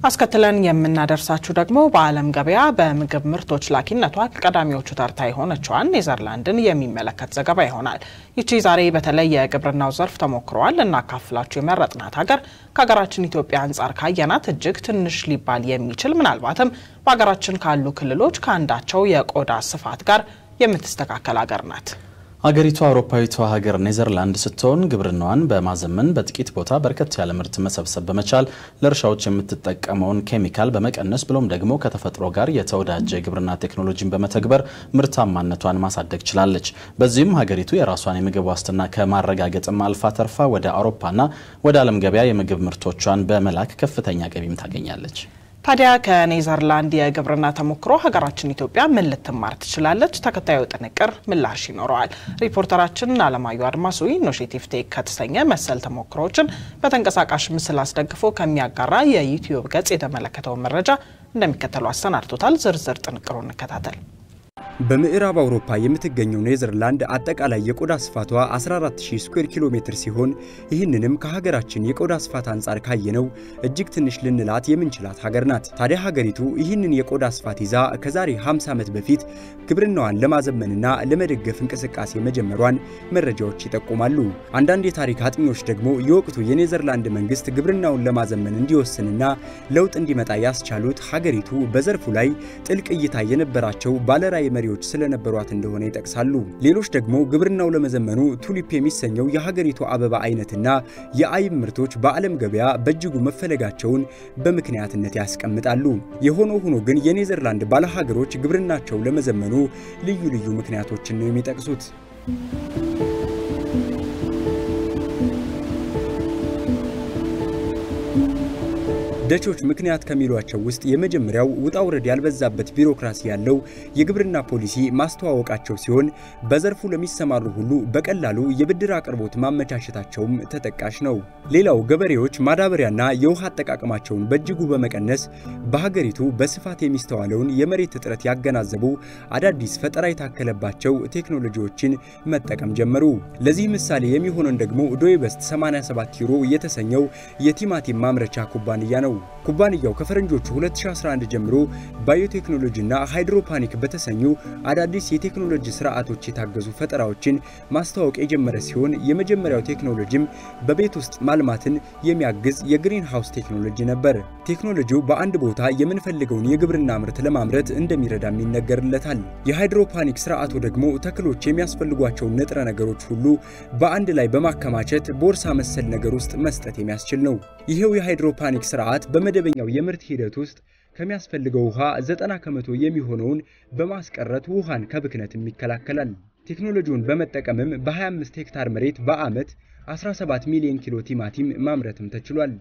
አስከትለን የምናደርሳችሁ ደግሞ በዓለም ገበያ በምግብ ምርቶች ላኪነቷ ቀዳሚዎቹ ተርታ የሆነችዋን ኔዘርላንድን የሚመለከት ዘገባ ይሆናል። ይቺ ዛሬ በተለይ የግብርናው ዘርፍ ተሞክሯል እናካፍላችሁ የመረጥናት ሀገር ከሀገራችን ኢትዮጵያ አንጻር ካየናት እጅግ ትንሽ ሊባል የሚችል ምናልባትም በሀገራችን ካሉ ክልሎች ከአንዳቸው የቆዳ ስፋት ጋር የምትስተካከል ሀገር ናት። አገሪቱ አውሮፓዊቷ ሀገር ኔዘርላንድ ስትሆን ግብርናዋን በማዘመን በጥቂት ቦታ በርከት ያለ ምርት መሰብሰብ በመቻል ለእርሻዎች የምትጠቀመውን ኬሚካል በመቀነስ ብሎም ደግሞ ከተፈጥሮ ጋር የተወዳጀ የግብርና ቴክኖሎጂን በመተግበር ምርታማነቷን ማሳደግ ችላለች። በዚህም ሀገሪቱ የራሷን የምግብ ዋስትና ከማረጋገጥም አልፋ ተርፋ ወደ አውሮፓና ወደ ዓለም ገበያ የምግብ ምርቶቿን በመላክ ከፍተኛ ገቢም ታገኛለች። ታዲያ ከኔዘርላንድ የግብርና ተሞክሮ ሀገራችን ኢትዮጵያ ምን ልትማር ትችላለች? ተከታዩ ጥንቅር ምላሽ ይኖረዋል። ሪፖርተራችን አለማዩ አድማሱ ኢኒሼቲቭ ቴክ ከተሰኘ መሰል ተሞክሮችን በተንቀሳቃሽ ምስል አስደግፎ ከሚያጋራ የዩቲዩብ ገጽ የተመለከተው መረጃ እንደሚከተለው አሰናድቶታል። ዝርዝር ጥንቅሩን እንከታተል። በምዕራብ አውሮፓ የምትገኘው ኔዘርላንድ አጠቃላይ የቆዳ ስፋቷ 14000 ስኩዌር ኪሎ ሜትር ሲሆን ይህንንም ከሀገራችን የቆዳ ስፋት አንጻር ካየነው እጅግ ትንሽ ልንላት የምንችላት ሀገር ናት። ታዲያ ሀገሪቱ ይህንን የቆዳ ስፋት ይዛ ከዛሬ 50 ዓመት በፊት ግብርናዋን ለማዘመንና ለመደገፍ እንቅስቃሴ መጀመሯን መረጃዎች ይጠቁማሉ። አንዳንድ የታሪክ አጥኚዎች ደግሞ የወቅቱ የኔዘርላንድ መንግስት ግብርናውን ለማዘመን እንዲወስንና ለውጥ እንዲመጣ ያስቻሉት ሀገሪቱ በዘርፉ ላይ ጥልቅ እይታ የነበራቸው ባለራዕይ መሪዎች ስለነበሯት እንደሆነ ይጠቅሳሉ። ሌሎች ደግሞ ግብርናው ለመዘመኑ ቱሊፕ የሚሰኘው የሀገሪቱ አበባ አይነትና የአይብ ምርቶች በዓለም ገበያ በእጅጉ መፈለጋቸውን በምክንያትነት ያስቀምጣሉ። የሆነው ሆኖ ግን የኔዘርላንድ ባለሀገሮች ግብርናቸው ለመዘመኑ ልዩ ልዩ ምክንያቶችን ነው የሚጠቅሱት። ደቾች ምክንያት ከሚሏቸው ውስጥ የመጀመሪያው ውጣውረድ ያልበዛበት ቢሮክራሲ ያለው የግብርና ፖሊሲ ማስተዋወቃቸው ሲሆን በዘርፉ ለሚሰማሩ ሁሉ በቀላሉ የብድር አቅርቦት ማመቻቸታቸውም ተጠቃሽ ነው። ሌላው ገበሬዎች ማዳበሪያና የውሃ አጠቃቀማቸውን በእጅጉ በመቀነስ በሀገሪቱ በስፋት የሚስተዋለውን የመሬት እጥረት ያገናዘቡ አዳዲስ ፈጠራ የታከለባቸው ቴክኖሎጂዎችን መጠቀም ጀመሩ። ለዚህ ምሳሌ የሚሆነን ደግሞ ዶይበስት 87 ዩሮ የተሰኘው የቲማቲም ማምረቻ ኩባንያ ነው። ኩባንያው ከፈረንጆቹ 2011 ጀምሮ ባዮቴክኖሎጂና ሃይድሮፖኒክ በተሰኙ አዳዲስ የቴክኖሎጂ ስርዓቶች የታገዙ ፈጠራዎችን ማስተዋወቅ የጀመረ ሲሆን የመጀመሪያው ቴክኖሎጂም በቤት ውስጥ ማልማትን የሚያግዝ የግሪን ሃውስ ቴክኖሎጂ ነበር። ቴክኖሎጂው በአንድ ቦታ የምንፈልገውን የግብርና ምርት ለማምረት እንደሚረዳም ይነገርለታል። የሃይድሮፖኒክ ስርዓቱ ደግሞ ተክሎች የሚያስፈልጓቸውን ንጥረ ነገሮች ሁሉ በአንድ ላይ በማከማቸት ቦርሳ መሰል ነገር ውስጥ መስጠት የሚያስችል ነው። ይሄው የሃይድሮፖኒክ ስርዓት በመደበኛው የምርት ሂደት ውስጥ ከሚያስፈልገው ውሃ 90% የሚሆነውን በማስቀረት ውሃን ከብክነትም ይከላከላል። ቴክኖሎጂውን በመጠቀምም በ25 ሄክታር መሬት በአመት 17 ሚሊዮን ኪሎ ቲማቲም ማምረትም ተችሏል።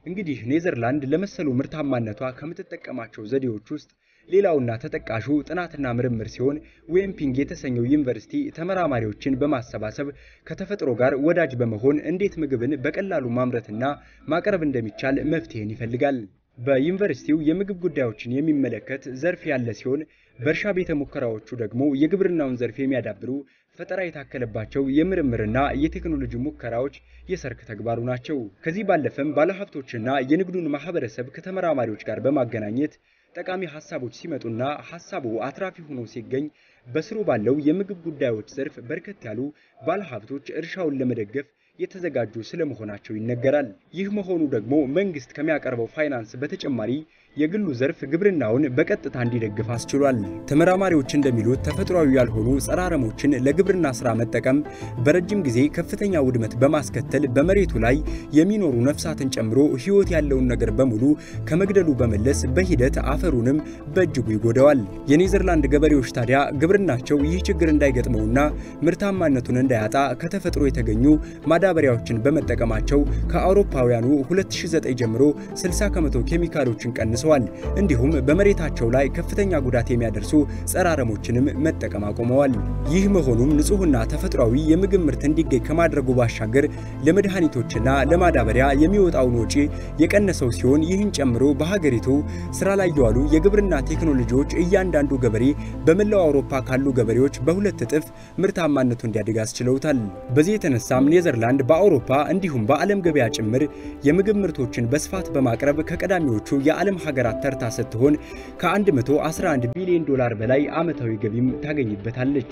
እንግዲህ ኔዘርላንድ ለመሰሉ ምርታማነቷ ከምትጠቀማቸው ዘዴዎች ውስጥ ሌላውና ተጠቃሹ ጥናትና ምርምር ሲሆን ዌምፒንግ የተሰኘው ዩኒቨርሲቲ ተመራማሪዎችን በማሰባሰብ ከተፈጥሮ ጋር ወዳጅ በመሆን እንዴት ምግብን በቀላሉ ማምረትና ማቅረብ እንደሚቻል መፍትሄን ይፈልጋል። በዩኒቨርሲቲው የምግብ ጉዳዮችን የሚመለከት ዘርፍ ያለ ሲሆን በእርሻ ቤተ ሙከራዎቹ ደግሞ የግብርናውን ዘርፍ የሚያዳብሩ ፈጠራ የታከለባቸው የምርምርና የቴክኖሎጂ ሙከራዎች የሰርክ ተግባሩ ናቸው። ከዚህ ባለፈም ባለሀብቶችና የንግዱን ማህበረሰብ ከተመራማሪዎች ጋር በማገናኘት ጠቃሚ ሐሳቦች ሲመጡና ሐሳቡ አትራፊ ሆኖ ሲገኝ በስሩ ባለው የምግብ ጉዳዮች ዘርፍ በርከት ያሉ ባለሀብቶች እርሻውን ለመደገፍ የተዘጋጁ ስለመሆናቸው ይነገራል። ይህ መሆኑ ደግሞ መንግስት ከሚያቀርበው ፋይናንስ በተጨማሪ የግሉ ዘርፍ ግብርናውን በቀጥታ እንዲደግፍ አስችሏል። ተመራማሪዎች እንደሚሉት ተፈጥሯዊ ያልሆኑ ጸረ አረሞችን ለግብርና ስራ መጠቀም በረጅም ጊዜ ከፍተኛ ውድመት በማስከተል በመሬቱ ላይ የሚኖሩ ነፍሳትን ጨምሮ ህይወት ያለውን ነገር በሙሉ ከመግደሉ በመለስ በሂደት አፈሩንም በእጅጉ ይጎዳዋል። የኔዘርላንድ ገበሬዎች ታዲያ ግብርናቸው ይህ ችግር እንዳይገጥመውና ምርታማነቱን እንዳያጣ ከተፈጥሮ የተገኙ ማዳበሪያዎችን በመጠቀማቸው ከአውሮፓውያኑ 2009 ጀምሮ 60% ኬሚካሎችን ቀንሰው ቀንሰዋል። እንዲሁም በመሬታቸው ላይ ከፍተኛ ጉዳት የሚያደርሱ ጸረ አረሞችንም መጠቀም አቆመዋል። ይህ መሆኑም ንጹህና ተፈጥሯዊ የምግብ ምርት እንዲገኝ ከማድረጉ ባሻገር ለመድኃኒቶችና ለማዳበሪያ የሚወጣውን ወጪ የቀነሰው ሲሆን ይህን ጨምሮ በሀገሪቱ ስራ ላይ የዋሉ የግብርና ቴክኖሎጂዎች እያንዳንዱ ገበሬ በመላው አውሮፓ ካሉ ገበሬዎች በሁለት እጥፍ ምርታማነቱ እንዲያድግ አስችለውታል። በዚህ የተነሳም ኔዘርላንድ በአውሮፓ እንዲሁም በዓለም ገበያ ጭምር የምግብ ምርቶችን በስፋት በማቅረብ ከቀዳሚዎቹ የዓለም ሀገራት ተርታ ስትሆን ከ111 ቢሊዮን ዶላር በላይ ዓመታዊ ገቢም ታገኝበታለች።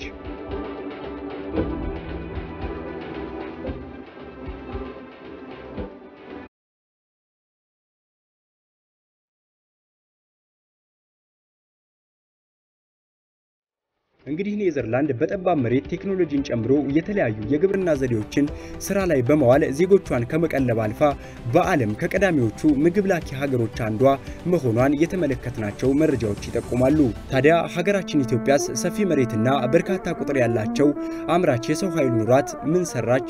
እንግዲህ ኔዘርላንድ በጠባብ መሬት ቴክኖሎጂን ጨምሮ የተለያዩ የግብርና ዘዴዎችን ስራ ላይ በመዋል ዜጎቿን ከመቀለብ አልፋ በዓለም ከቀዳሚዎቹ ምግብ ላኪ ሀገሮች አንዷ መሆኗን የተመለከትናቸው መረጃዎች ይጠቁማሉ። ታዲያ ሀገራችን ኢትዮጵያስ ሰፊ መሬትና በርካታ ቁጥር ያላቸው አምራች የሰው ኃይል ኑሯት ምን ሰራች?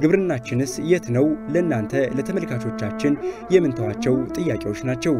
ግብርናችንስ የት ነው? ለእናንተ ለተመልካቾቻችን የምንተዋቸው ጥያቄዎች ናቸው።